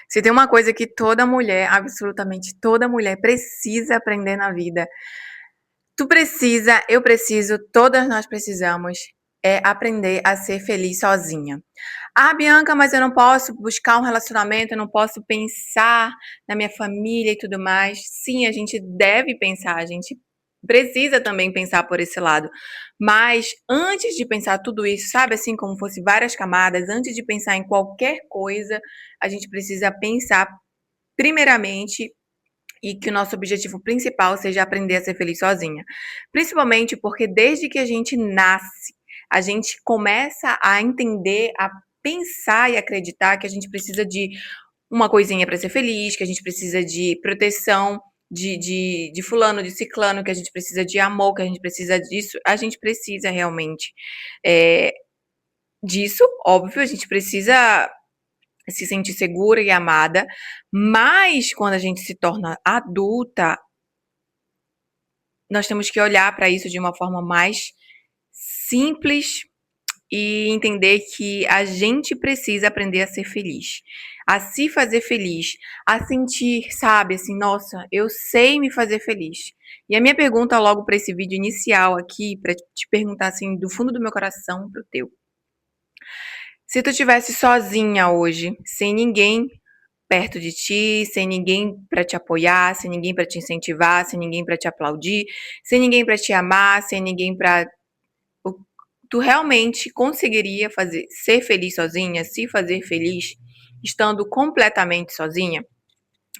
Se tem uma coisa que toda mulher, absolutamente toda mulher, precisa aprender na vida, tu precisa, eu preciso, todas nós precisamos, é aprender a ser feliz sozinha. Ah, Bianca, mas eu não posso buscar um relacionamento, eu não posso pensar na minha família e tudo mais. Sim, a gente deve pensar, a gente precisa também pensar por esse lado. Mas antes de pensar tudo isso, sabe, assim como fosse várias camadas, antes de pensar em qualquer coisa, a gente precisa pensar primeiramente e que o nosso objetivo principal seja aprender a ser feliz sozinha. Principalmente porque desde que a gente nasce, a gente começa a entender, a pensar e acreditar que a gente precisa de uma coisinha para ser feliz, que a gente precisa de proteção de fulano, de ciclano, que a gente precisa de amor, que a gente precisa disso. A gente precisa realmente é, disso, óbvio, a gente precisa se sentir segura e amada, mas quando a gente se torna adulta, nós temos que olhar para isso de uma forma mais simples e entender que a gente precisa aprender a ser feliz, a se fazer feliz, a sentir, sabe, assim, nossa, eu sei me fazer feliz. E a minha pergunta logo para esse vídeo inicial aqui, para te perguntar assim, do fundo do meu coração pro teu. Se tu estivesse sozinha hoje, sem ninguém perto de ti, sem ninguém para te apoiar, sem ninguém para te incentivar, sem ninguém para te aplaudir, sem ninguém para te amar, sem ninguém para tu realmente conseguiria fazer ser feliz sozinha, se fazer feliz estando completamente sozinha?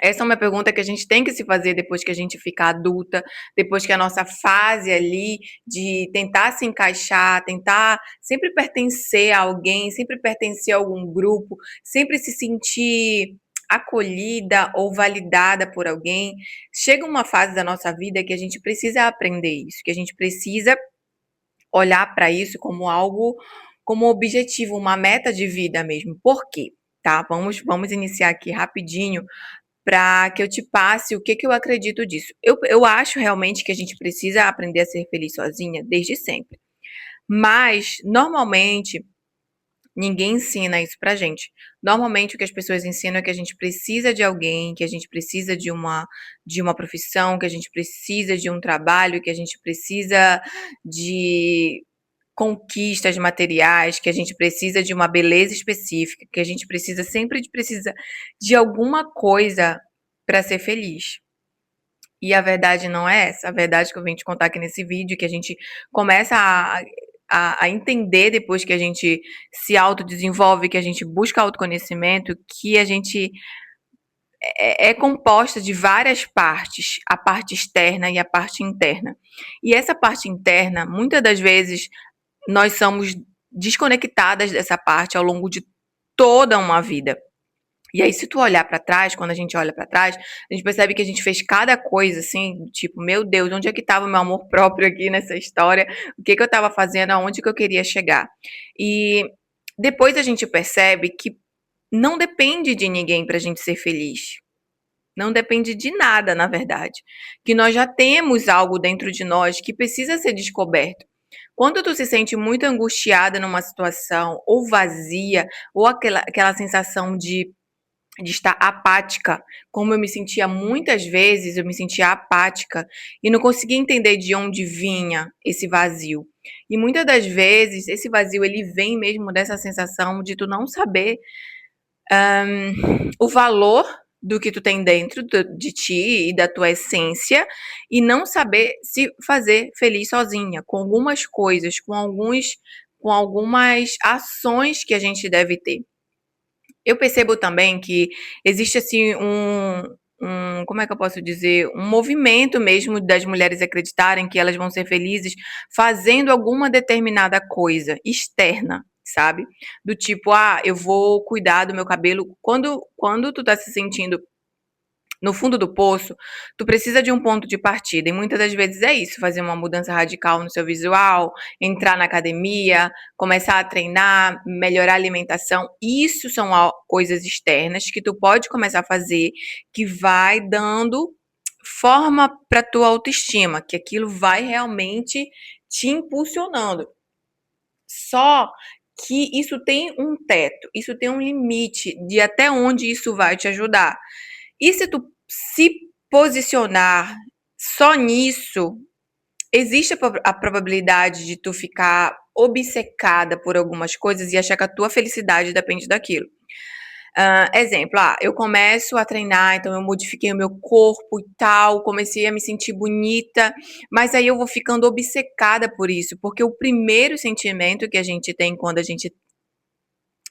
Essa é uma pergunta que a gente tem que se fazer depois que a gente ficar adulta, depois que a nossa fase ali de tentar se encaixar, tentar sempre pertencer a alguém, sempre pertencer a algum grupo, sempre se sentir acolhida ou validada por alguém. Chega uma fase da nossa vida que a gente precisa aprender isso, que a gente precisa olhar para isso como algo, como objetivo, uma meta de vida mesmo. Por quê? Tá? Vamos iniciar aqui rapidinho para que eu te passe o que, que eu acredito disso. Eu acho realmente que a gente precisa aprender a ser feliz sozinha desde sempre. Mas, normalmente, ninguém ensina isso pra gente. Normalmente, o que as pessoas ensinam é que a gente precisa de alguém, que a gente precisa de uma profissão, que a gente precisa de um trabalho, que a gente precisa de conquistas materiais, que a gente precisa de uma beleza específica, que a gente precisa sempre precisa de alguma coisa para ser feliz. E a verdade não é essa. A verdade que eu vim te contar aqui nesse vídeo, que a gente começa a entender depois que a gente se autodesenvolve, que a gente busca autoconhecimento, que a gente é composta de várias partes, a parte externa e a parte interna. E essa parte interna, muitas das vezes, nós somos desconectadas dessa parte ao longo de toda uma vida. E aí, se tu olhar para trás, quando a gente olha para trás, a gente percebe que a gente fez cada coisa assim, tipo, meu Deus, onde é que estava o meu amor próprio aqui nessa história? O que que eu estava fazendo? Aonde que eu queria chegar? E depois a gente percebe que não depende de ninguém para a gente ser feliz. Não depende de nada, na verdade. Que nós já temos algo dentro de nós que precisa ser descoberto. Quando tu se sente muito angustiada numa situação, ou vazia, ou aquela sensação de estar apática, como eu me sentia muitas vezes, eu me sentia apática e não conseguia entender de onde vinha esse vazio. E muitas das vezes esse vazio ele vem mesmo dessa sensação de tu não saber o valor do que tu tem dentro de ti e da tua essência e não saber se fazer feliz sozinha, com algumas coisas, com algumas ações que a gente deve ter. Eu percebo também que existe assim como é que eu posso dizer, um movimento mesmo das mulheres acreditarem que elas vão ser felizes fazendo alguma determinada coisa externa, sabe? Do tipo, ah, eu vou cuidar do meu cabelo. Quando tu tá se sentindo no fundo do poço, tu precisa de um ponto de partida. E muitas das vezes é isso, fazer uma mudança radical no seu visual, entrar na academia, começar a treinar, melhorar a alimentação. Isso são coisas externas que tu pode começar a fazer, que vai dando forma para tua autoestima, que aquilo vai realmente te impulsionando. Só que isso tem um teto, isso tem um limite de até onde isso vai te ajudar. E se tu se posicionar só nisso, existe a probabilidade de tu ficar obcecada por algumas coisas e achar que a tua felicidade depende daquilo. Exemplo, eu começo a treinar, então eu modifiquei o meu corpo e tal, comecei a me sentir bonita, mas aí eu vou ficando obcecada por isso, porque o primeiro sentimento que a gente tem quando a gente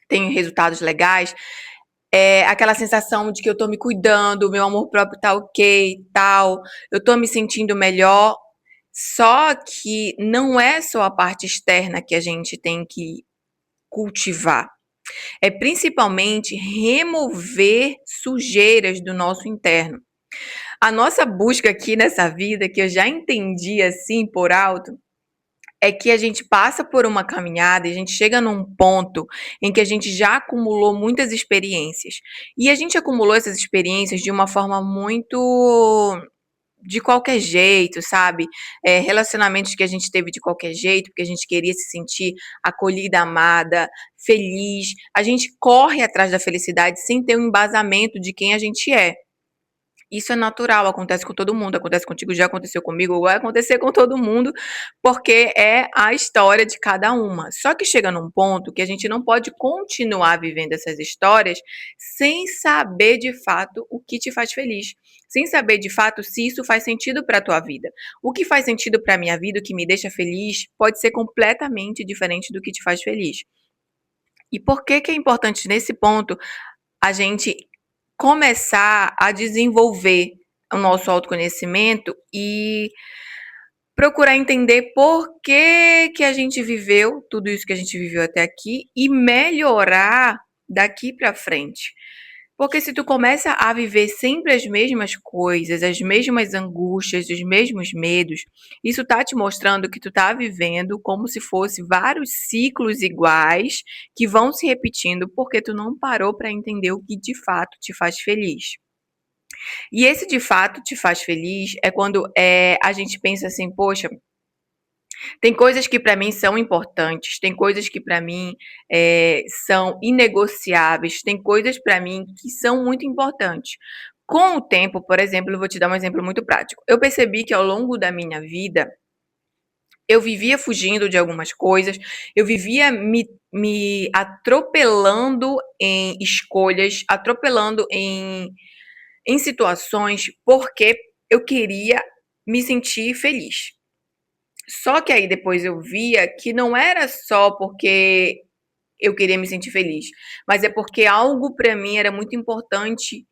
tem resultados legais é aquela sensação de que eu tô me cuidando, meu amor próprio tá ok, tal, eu tô me sentindo melhor. Só que não é só a parte externa que a gente tem que cultivar. É principalmente remover sujeiras do nosso interno. A nossa busca aqui nessa vida, que eu já entendi assim por alto, é que a gente passa por uma caminhada e a gente chega num ponto em que a gente já acumulou muitas experiências. E a gente acumulou essas experiências de uma forma muito de qualquer jeito, sabe? Relacionamentos que a gente teve de qualquer jeito, porque a gente queria se sentir acolhida, amada, feliz. A gente corre atrás da felicidade sem ter um embasamento de quem a gente é. Isso é natural, acontece com todo mundo, acontece contigo, já aconteceu comigo, vai acontecer com todo mundo, porque é a história de cada uma. Só que chega num ponto que a gente não pode continuar vivendo essas histórias sem saber de fato o que te faz feliz, sem saber de fato se isso faz sentido para a tua vida. O que faz sentido para a minha vida, o que me deixa feliz, pode ser completamente diferente do que te faz feliz. E por que que é importante nesse ponto a gente começar a desenvolver o nosso autoconhecimento e procurar entender por que que a gente viveu tudo isso que a gente viveu até aqui e melhorar daqui para frente. Porque se tu começa a viver sempre as mesmas coisas, as mesmas angústias, os mesmos medos, isso tá te mostrando que tu tá vivendo como se fosse vários ciclos iguais que vão se repetindo porque tu não parou para entender o que de fato te faz feliz. E esse de fato te faz feliz é quando a gente pensa assim, poxa, tem coisas que para mim são importantes, tem coisas que para mim são inegociáveis, tem coisas para mim que são muito importantes. Com o tempo, por exemplo, eu vou te dar um exemplo muito prático. Eu percebi que ao longo da minha vida, eu vivia fugindo de algumas coisas, eu vivia me atropelando em escolhas, atropelando em situações porque eu queria me sentir feliz. Só que aí depois eu via que não era só porque eu queria me sentir feliz, mas é porque algo para mim era muito importante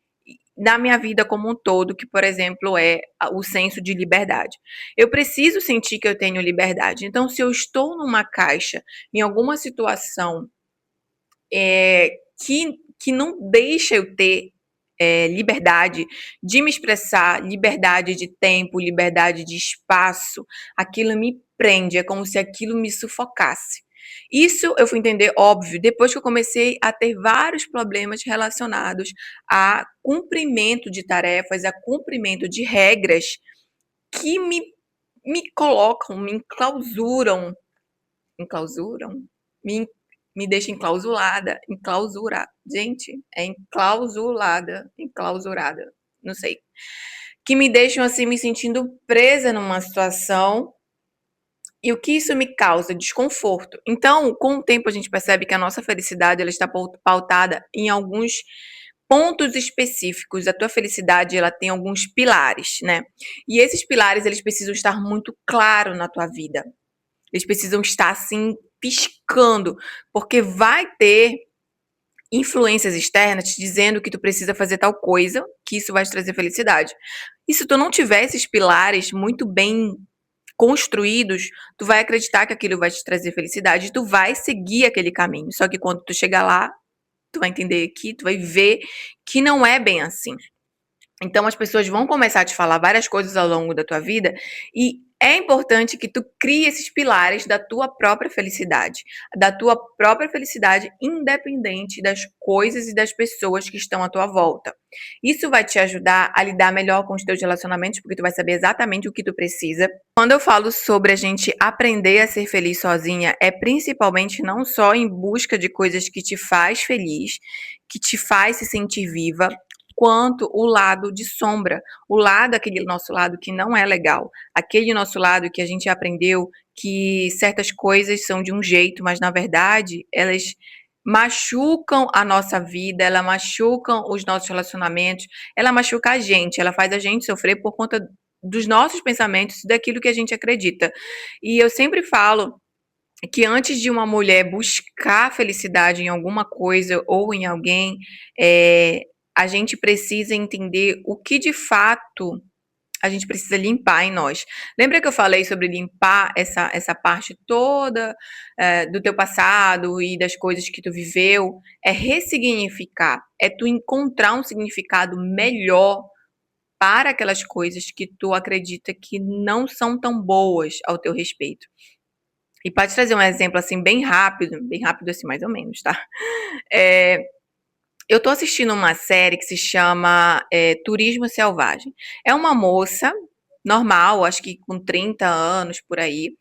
na minha vida como um todo, que, por exemplo, é o senso de liberdade. Eu preciso sentir que eu tenho liberdade. Então, se eu estou numa caixa, em alguma situação que não deixa eu ter liberdade de me expressar, liberdade de tempo, liberdade de espaço, aquilo me prende, é como se aquilo me sufocasse. Isso eu fui entender, óbvio, depois que eu comecei a ter vários problemas relacionados a cumprimento de tarefas, a cumprimento de regras que me colocam, me enclausuram, enclausuram? Me, me deixa enclausulada, enclausura. Gente, é enclausulada, enclausurada, não sei. Que me deixam assim me sentindo presa numa situação e o que isso me causa? Desconforto. Então, com o tempo a gente percebe que a nossa felicidade ela está pautada em alguns pontos específicos. A tua felicidade ela tem alguns pilares, né? E esses pilares eles precisam estar muito claros na tua vida. Eles precisam estar assim piscando, porque vai ter influências externas te dizendo que tu precisa fazer tal coisa, que isso vai te trazer felicidade. E se tu não tiver esses pilares muito bem construídos, tu vai acreditar que aquilo vai te trazer felicidade, e tu vai seguir aquele caminho. Só que quando tu chegar lá, tu vai entender que tu vai ver que não é bem assim. Então as pessoas vão começar a te falar várias coisas ao longo da tua vida e é importante que tu crie esses pilares da tua própria felicidade independente das coisas e das pessoas que estão à tua volta. Isso vai te ajudar a lidar melhor com os teus relacionamentos, porque tu vai saber exatamente o que tu precisa. Quando eu falo sobre a gente aprender a ser feliz sozinha, é principalmente não só em busca de coisas que te faz feliz, que te faz se sentir viva, quanto o lado de sombra, o lado, aquele nosso lado que não é legal, aquele nosso lado que a gente aprendeu que certas coisas são de um jeito, mas na verdade elas machucam a nossa vida, ela machucam os nossos relacionamentos, ela machuca a gente, ela faz a gente sofrer por conta dos nossos pensamentos, daquilo que a gente acredita. E eu sempre falo que antes de uma mulher buscar felicidade em alguma coisa ou em alguém, a gente precisa entender o que de fato a gente precisa limpar em nós. Lembra que eu falei sobre limpar essa parte toda do teu passado e das coisas que tu viveu? É ressignificar, é tu encontrar um significado melhor para aquelas coisas que tu acredita que não são tão boas ao teu respeito. E pode trazer um exemplo assim bem rápido assim mais ou menos, tá? É, eu tô assistindo uma série que se chama Turismo Selvagem. É uma moça normal, acho que com 30 anos por aí,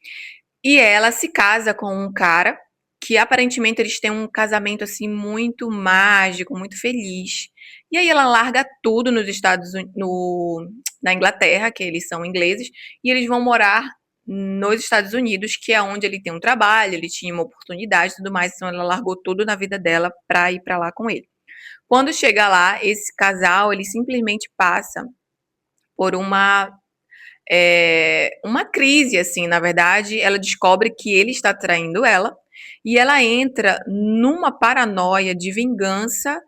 e ela se casa com um cara que aparentemente eles têm um casamento assim muito mágico, muito feliz. E aí ela larga tudo nos na Inglaterra, que eles são ingleses, e eles vão morar nos Estados Unidos, que é onde ele tem um trabalho, ele tinha uma oportunidade e tudo mais, então ela largou tudo na vida dela para ir para lá com ele. Quando chega lá, esse casal, ele simplesmente passa por uma crise, assim, na verdade, ela descobre que ele está traindo ela e ela entra numa paranoia de vingança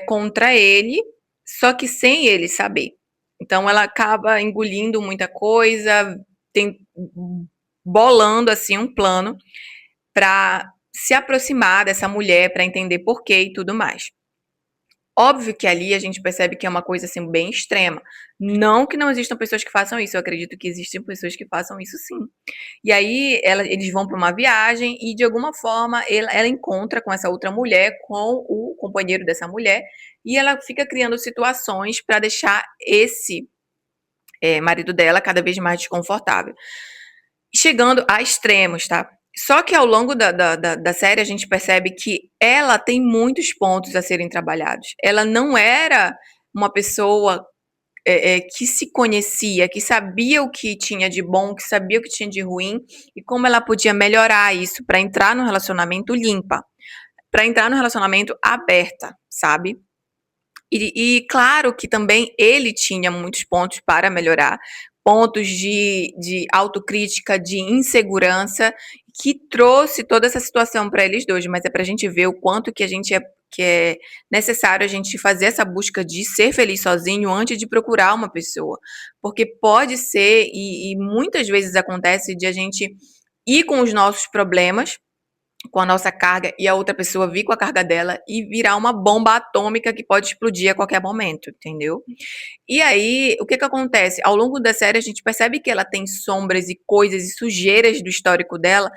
contra ele, só que sem ele saber. Então ela acaba engolindo muita coisa, bolando assim um plano para se aproximar dessa mulher, para entender porquê e tudo mais. Óbvio que ali a gente percebe que é uma coisa assim bem extrema. Não que não existam pessoas que façam isso, eu acredito que existem pessoas que façam isso sim. E aí eles vão para uma viagem e de alguma forma ela encontra com essa outra mulher, com o companheiro dessa mulher, e ela fica criando situações para deixar esse marido dela cada vez mais desconfortável. Chegando a extremos, tá? Só que ao longo da série a gente percebe que ela tem muitos pontos a serem trabalhados. Ela não era uma pessoa que se conhecia, que sabia o que tinha de bom, que sabia o que tinha de ruim e como ela podia melhorar isso para entrar no relacionamento limpa, para entrar no relacionamento aberta, sabe? E claro que também ele tinha muitos pontos para melhorar, pontos de autocrítica, de insegurança, que trouxe toda essa situação para eles dois, mas é para a gente ver o quanto que é necessário a gente fazer essa busca de ser feliz sozinho antes de procurar uma pessoa. Porque pode ser, e muitas vezes acontece, de a gente ir com os nossos problemas com a nossa carga e a outra pessoa vir com a carga dela e virar uma bomba atômica que pode explodir a qualquer momento, entendeu? E aí, o que que acontece? Ao longo da série, a gente percebe que ela tem sombras e coisas e sujeiras do histórico dela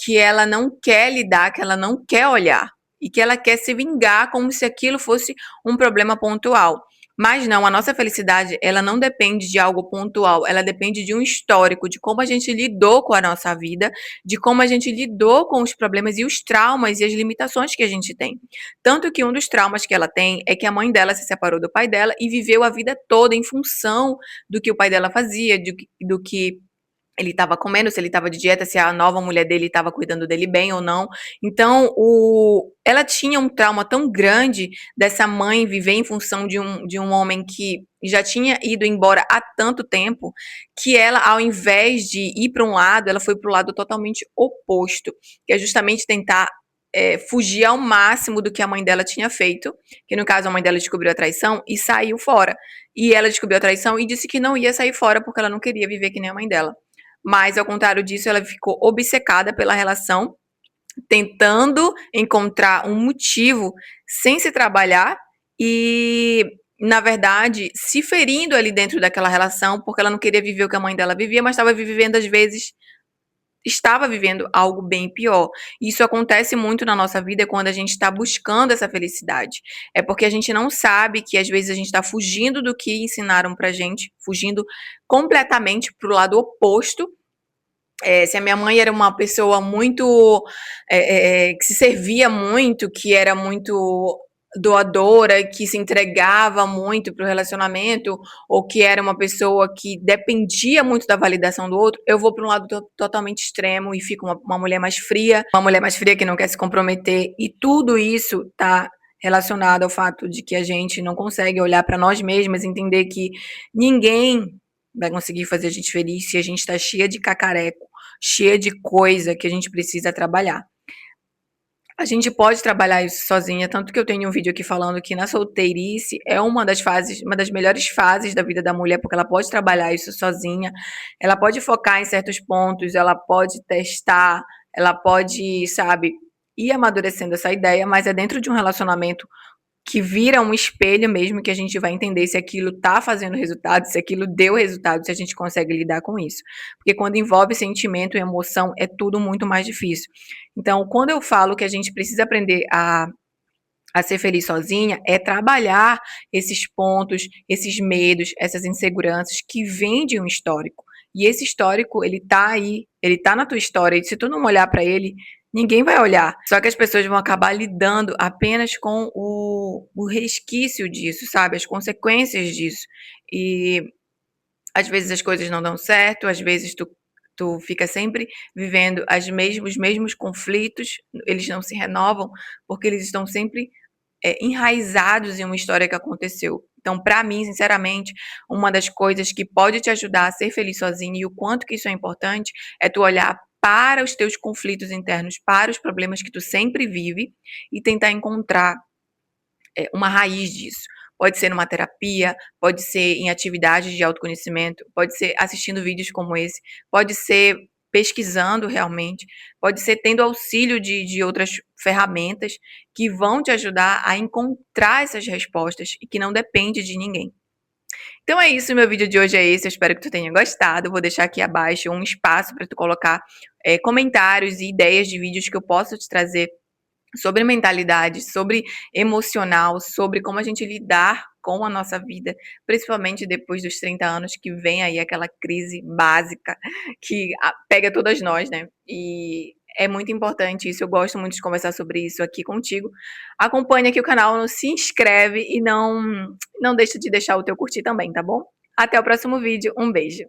que ela não quer lidar, que ela não quer olhar e que ela quer se vingar como se aquilo fosse um problema pontual. Mas não, a nossa felicidade, ela não depende de algo pontual, ela depende de um histórico, de como a gente lidou com a nossa vida, de como a gente lidou com os problemas e os traumas e as limitações que a gente tem. Tanto que um dos traumas que ela tem é que a mãe dela se separou do pai dela e viveu a vida toda em função do que o pai dela fazia, do que ele estava comendo, se ele estava de dieta, se a nova mulher dele estava cuidando dele bem ou não. Então, ela tinha um trauma tão grande dessa mãe viver em função de um homem que já tinha ido embora há tanto tempo, que ela, ao invés de ir para um lado, ela foi para o lado totalmente oposto, que é justamente tentar fugir ao máximo do que a mãe dela tinha feito, que no caso a mãe dela descobriu a traição e saiu fora. E ela descobriu a traição e disse que não ia sair fora porque ela não queria viver que nem a mãe dela. Mas, ao contrário disso, ela ficou obcecada pela relação, tentando encontrar um motivo sem se trabalhar e na verdade, se ferindo ali dentro daquela relação, porque ela não queria viver o que a mãe dela vivia, mas estava vivendo, às vezes, estava vivendo algo bem pior. Isso acontece muito na nossa vida quando a gente está buscando essa felicidade. É porque a gente não sabe que às vezes a gente está fugindo do que ensinaram pra gente, fugindo completamente pro lado oposto. Se a minha mãe era uma pessoa muito que se servia muito, que era muito doadora, que se entregava muito para o relacionamento, ou que era uma pessoa que dependia muito da validação do outro, eu vou para um lado totalmente extremo e fico uma mulher mais fria, uma mulher mais fria que não quer se comprometer, e tudo isso está relacionado ao fato de que a gente não consegue olhar para nós mesmas, entender que ninguém vai conseguir fazer a gente feliz se a gente está cheia de cacareco, cheia de coisa que a gente precisa trabalhar. A gente pode trabalhar isso sozinha, tanto que eu tenho um vídeo aqui falando que na solteirice é uma das fases, uma das melhores fases da vida da mulher, porque ela pode trabalhar isso sozinha, ela pode focar em certos pontos, ela pode testar, ela pode, sabe, ir amadurecendo essa ideia, mas é dentro de um relacionamento que vira um espelho mesmo, que a gente vai entender se aquilo tá fazendo resultado, se aquilo deu resultado, se a gente consegue lidar com isso. Porque quando envolve sentimento e emoção, é tudo muito mais difícil. Então, quando eu falo que a gente precisa aprender a ser feliz sozinha, é trabalhar esses pontos, esses medos, essas inseguranças que vêm de um histórico. E esse histórico, ele tá aí, ele tá na tua história, e se tu não olhar para ele, ninguém vai olhar. Só que as pessoas vão acabar lidando apenas com o resquício disso, sabe? As consequências disso. E às vezes as coisas não dão certo, às vezes tu fica sempre vivendo os mesmos conflitos, eles não se renovam, porque eles estão sempre enraizados em uma história que aconteceu. Então, para mim, sinceramente, uma das coisas que pode te ajudar a ser feliz sozinho e o quanto que isso é importante é tu olhar para os teus conflitos internos, para os problemas que tu sempre vive e tentar encontrar uma raiz disso. Pode ser numa terapia, pode ser em atividades de autoconhecimento, pode ser assistindo vídeos como esse, pode ser pesquisando realmente, pode ser tendo auxílio de outras ferramentas que vão te ajudar a encontrar essas respostas e que não depende de ninguém. Então é isso, meu vídeo de hoje é esse, eu espero que tu tenha gostado, eu vou deixar aqui abaixo um espaço para tu colocar comentários e ideias de vídeos que eu posso te trazer sobre mentalidade, sobre emocional, sobre como a gente lidar com a nossa vida, principalmente depois dos 30 anos, que vem aí aquela crise básica que pega todas nós, né? E é muito importante isso, eu gosto muito de conversar sobre isso aqui contigo. Acompanha aqui o canal, se inscreve e não deixa de deixar o teu curtir também, tá bom? Até o próximo vídeo, um beijo!